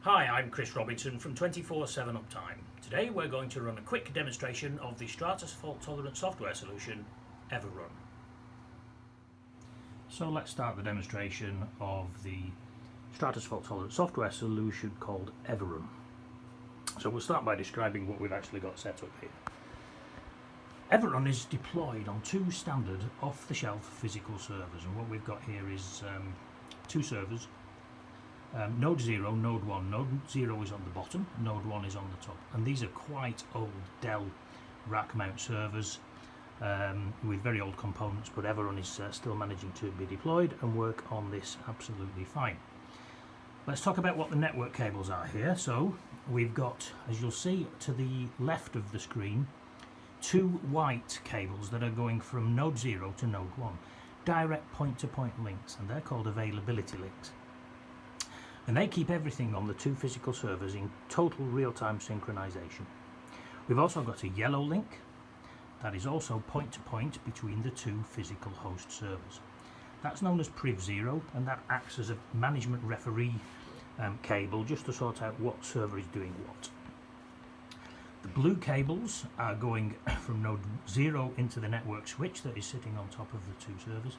Hi, I'm Chris Robinson from 24/7 Uptime. Today we're going to run a quick demonstration of the Stratus fault-tolerant software solution, everRun. So let's start the demonstration of the Stratus fault-tolerant software solution called everRun. So we'll start by describing what we've actually got set up here. everRun is deployed on two standard off-the-shelf physical servers, and what we've got here is two servers. Node 0, Node 1. Node 0 is on the bottom, Node 1 is on the top. And these are quite old Dell rack mount servers with very old components, but everRun is still managing to be deployed and work on this absolutely fine. Let's talk about what the network cables are here. So we've got, as you'll see to the left of the screen, two white cables that are going from Node 0 to Node 1. Direct point-to-point links, and they're called availability links. And they keep everything on the two physical servers in total real-time synchronization. We've also got a yellow link that is also point-to-point between the two physical host servers. That's known as priv0, and that acts as a management referee cable just to sort out what server is doing what. The blue cables are going from Node 0 into the network switch that is sitting on top of the two servers,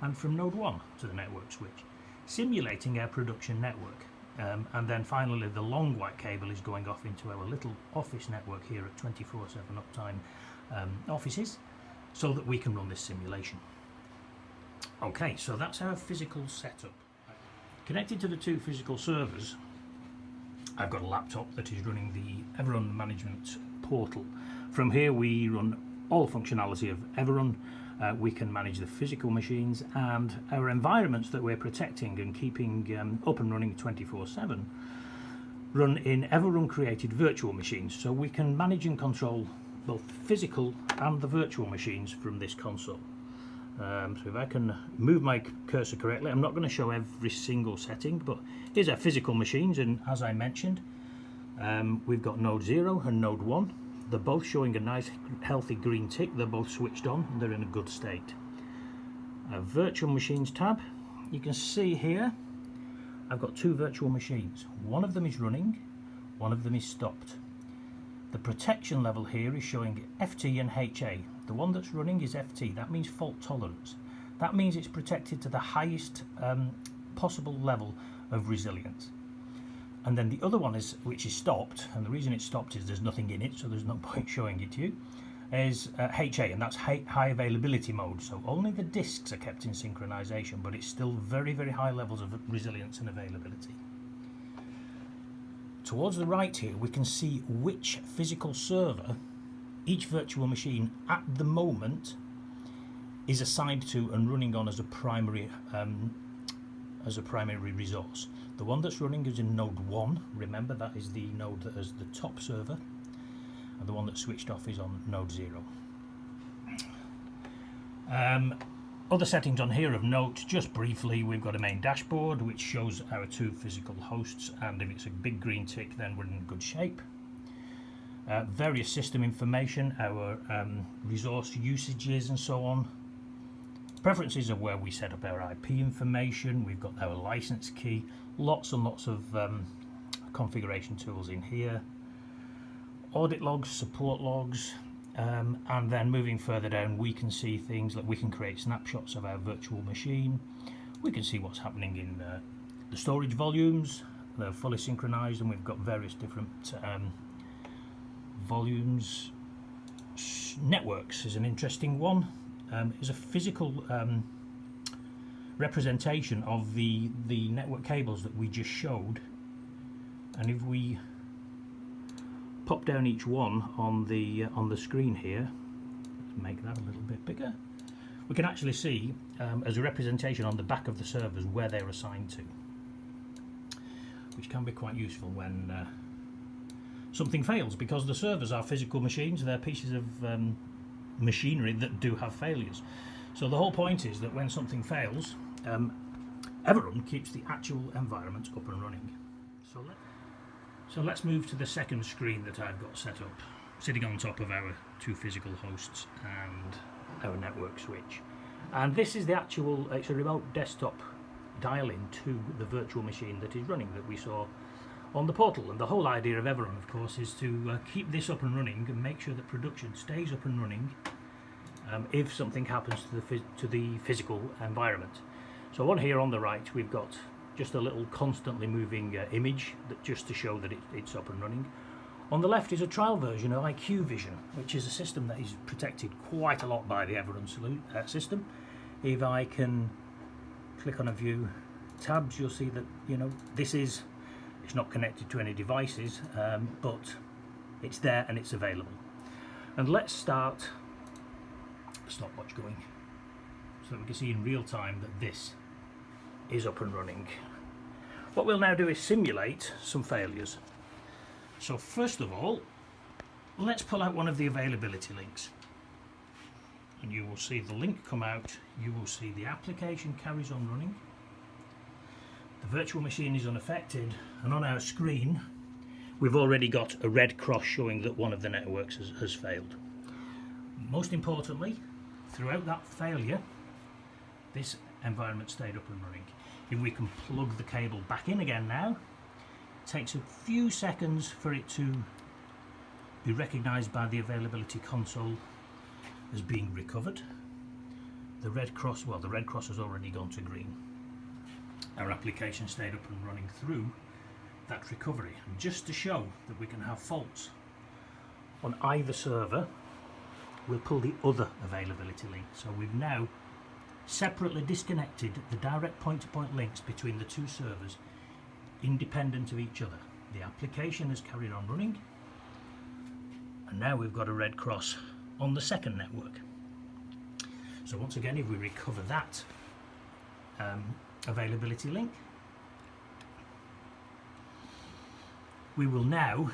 and from Node 1 to the network switch, simulating our production network. And then finally the long white cable is going off into our little office network here at 24/7 Uptime offices, so that we can run this simulation. Okay, so that's our physical setup. Connected to the two physical servers, I've got a laptop that is running the everRun management portal. From here we run all functionality of everRun. We can manage the physical machines and our environments that we're protecting and keeping up and running 24/7 run in everRun created virtual machines, so we can manage and control both the physical and the virtual machines from this console. So if I can move my cursor correctly, I'm not going to show every single setting, but here's our physical machines, and as I mentioned, we've got Node 0 and Node 1. They're both showing a nice healthy green tick. They're both switched on and they're in a good state. A virtual machines tab, you can see here I've got two virtual machines. One of them is running, one of them is stopped. The protection level here is showing FT and HA. The one that's running is FT, that means fault tolerance. That means it's protected to the highest possible level of resilience. And then the other one is, which is stopped, and the reason it's stopped is there's nothing in it, so there's no point showing it to you, is HA, and that's high availability mode. So only the disks are kept in synchronization, but it's still very, very high levels of resilience and availability. Towards the right here, we can see which physical server each virtual machine at the moment is assigned to and running on as a primary resource. The one that's running is in Node 1, remember that is the node that has the top server, and the one that's switched off is on Node 0. Other settings on here of note, just briefly, we've got a main dashboard which shows our two physical hosts, and if it's a big green tick then we're in good shape. Various system information, our resource usages and so on. Preferences of where we set up our IP information. We've got our license key, lots and lots of configuration tools in here. Audit logs, support logs, and then moving further down we can see things like we can create snapshots of our virtual machine. We can see what's happening in the storage volumes. They're fully synchronized, and we've got various different volumes. Networks is an interesting one. Is a physical representation of the network cables that we just showed, and if we pop down each one on the screen here, let's make that a little bit bigger, we can actually see as a representation on the back of the servers where they're assigned to, which can be quite useful when something fails, because the servers are physical machines. They're pieces of machinery that do have failures. So the whole point is that when something fails, everRun keeps the actual environment up and running. So let's move to the second screen that I've got set up, sitting on top of our two physical hosts and our network switch. And this is the actual, it's a remote desktop dial-in to the virtual machine that is running, that we saw on the portal. And the whole idea of everRun, of course, is to keep this up and running and make sure that production stays up and running if something happens to the physical environment. So on here on the right we've got just a little constantly moving image just to show that it's up and running. On the left is a trial version of IQ Vision, which is a system that is protected quite a lot by the everRun system. If I can click on a view tabs, you'll see that, you know, it's not connected to any devices, but it's there and it's available. And let's start the stopwatch going so that we can see in real time that this is up and running. What we'll now do is simulate some failures. So first of all, let's pull out one of the availability links, and you will see the link come out. You will see the application carries on running, the virtual machine is unaffected, and on our screen we've already got a red cross showing that one of the networks has failed. Most importantly, throughout that failure this environment stayed up and running. If we can plug the cable back in again now, it takes a few seconds for it to be recognised by the availability console as being recovered. The red cross has already gone to green. Our application stayed up and running through that recovery. And just to show that we can have faults on either server, we'll pull the other availability link. So we've now separately disconnected the direct point-to-point links between the two servers, independent of each other. The application has carried on running, and now we've got a red cross on the second network. So once again, if we recover that availability link, we will now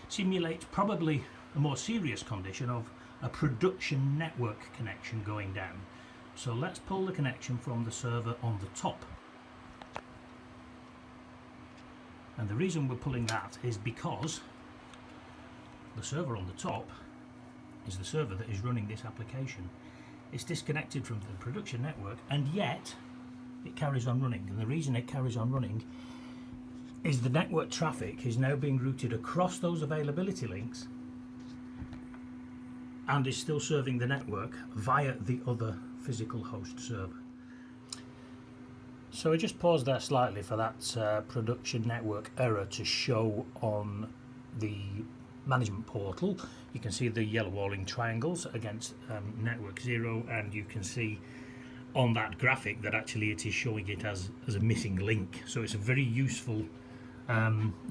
simulate probably a more serious condition of a production network connection going down. So let's pull the connection from the server on the top. And the reason we're pulling that is because the server on the top is the server that is running this application. It's disconnected from the production network, and yet it carries on running. And the reason it carries on running is the network traffic is now being routed across those availability links and is still serving the network via the other physical host server. So I just paused there slightly for that production network error to show on the management portal. You can see the yellow walling triangles against network 0, and you can see on that graphic that actually it is showing it as a missing link. So it's a very useful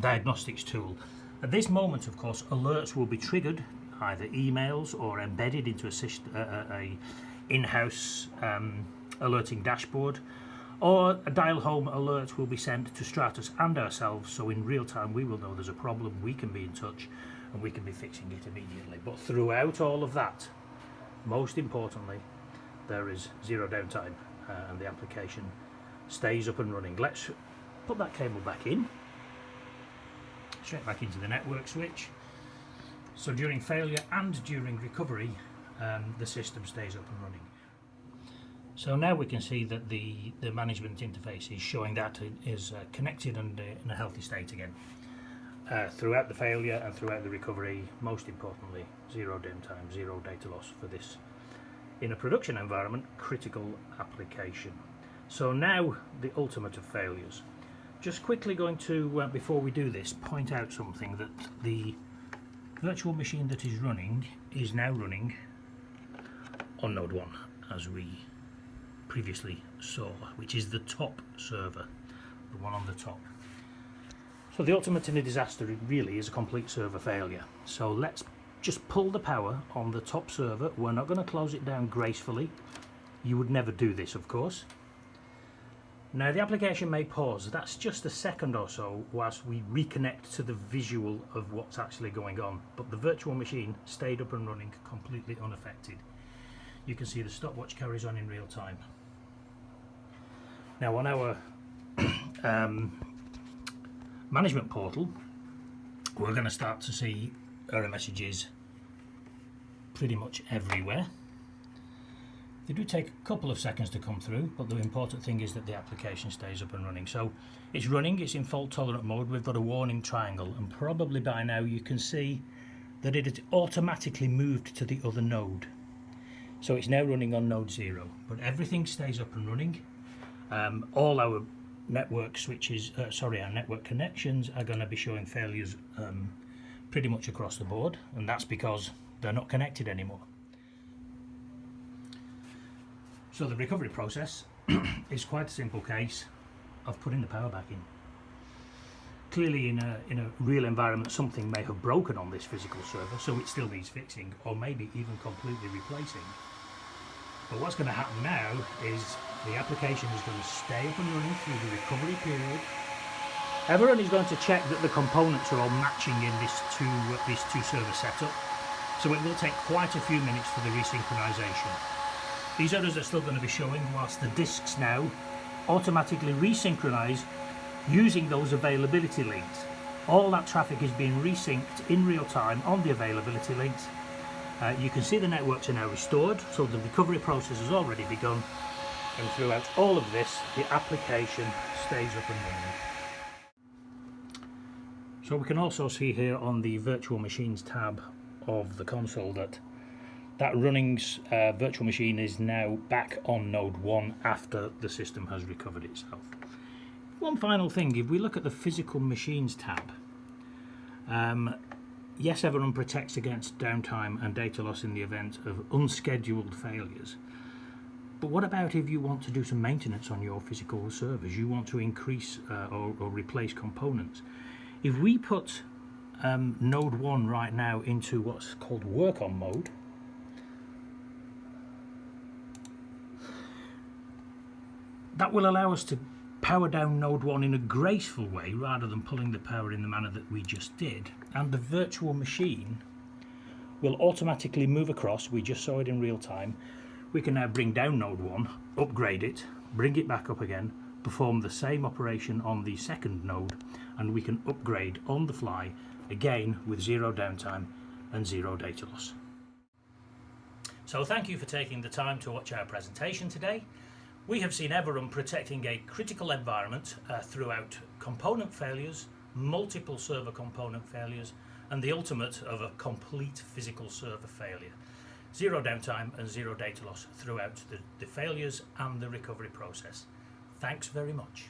diagnostics tool. At this moment, of course, alerts will be triggered, either emails or embedded into a in-house alerting dashboard, or a dial home alert will be sent to Stratus and ourselves, so in real time we will know there's a problem, we can be in touch and we can be fixing it immediately. But throughout all of that, most importantly, there is zero downtime and the application stays up and running. Let's put that cable back in, straight back into the network switch. So during failure and during recovery, the system stays up and running. So now we can see that the management interface is showing that it is connected and in a healthy state again. Throughout the failure and throughout the recovery, most importantly, zero downtime, zero data loss for this, in a production environment, critical application. So now the ultimate of failures. Just quickly going to, before we do this, point out something, that the virtual machine that is running is now running on node 1, as we previously saw, which is the top server, the one on the top. So the ultimate in a disaster really is a complete server failure. So let's just pull the power on the top server. We're not going to close it down gracefully. You would never do this, of course. Now the application may pause. That's just a second or so whilst we reconnect to the visual of what's actually going on. But the virtual machine stayed up and running completely unaffected. You can see the stopwatch carries on in real time. Now on our management portal, we're going to start to see error messages pretty much everywhere. They do take a couple of seconds to come through, but the important thing is that the application stays up and running. So it's running, it's in fault tolerant mode, we've got a warning triangle, and probably by now you can see that it had automatically moved to the other node. So it's now running on node 0, but everything stays up and running. All our network switches, our network connections are going to be showing failures pretty much across the board, and that's because they're not connected anymore. So the recovery process is quite a simple case of putting the power back in. Clearly in a real environment something may have broken on this physical server, so it still needs fixing, or maybe even completely replacing. But what's going to happen now is the application is going to stay up and running through the recovery period. everRun is going to check that the components are all matching in this two server setup, so it will take quite a few minutes for the resynchronization. These others are still going to be showing whilst the disks now automatically resynchronize using those availability links. All that traffic is being resynced in real time on the availability links. You can see the networks are now restored, so the recovery process has already begun, and throughout all of this the application stays up and running. So we can also see here on the virtual machines tab of the console that running's virtual machine is now back on node 1 after the system has recovered itself. One final thing, if we look at the physical machines tab, yes, everRun protects against downtime and data loss in the event of unscheduled failures. But what about if you want to do some maintenance on your physical servers? You want to increase or replace components. If we put node 1 right now into what's called work on mode, that will allow us to power down node 1 in a graceful way rather than pulling the power in the manner that we just did, and the virtual machine will automatically move across. We just saw it in real time. We can now bring down node 1, upgrade it, bring it back up again, perform the same operation on the second node, and we can upgrade on the fly again with 0 downtime and 0 data loss. So thank you for taking the time to watch our presentation today. We have seen everRun protecting a critical environment throughout component failures, multiple server component failures, and the ultimate of a complete physical server failure. 0 downtime and 0 data loss throughout the failures and the recovery process. Thanks very much.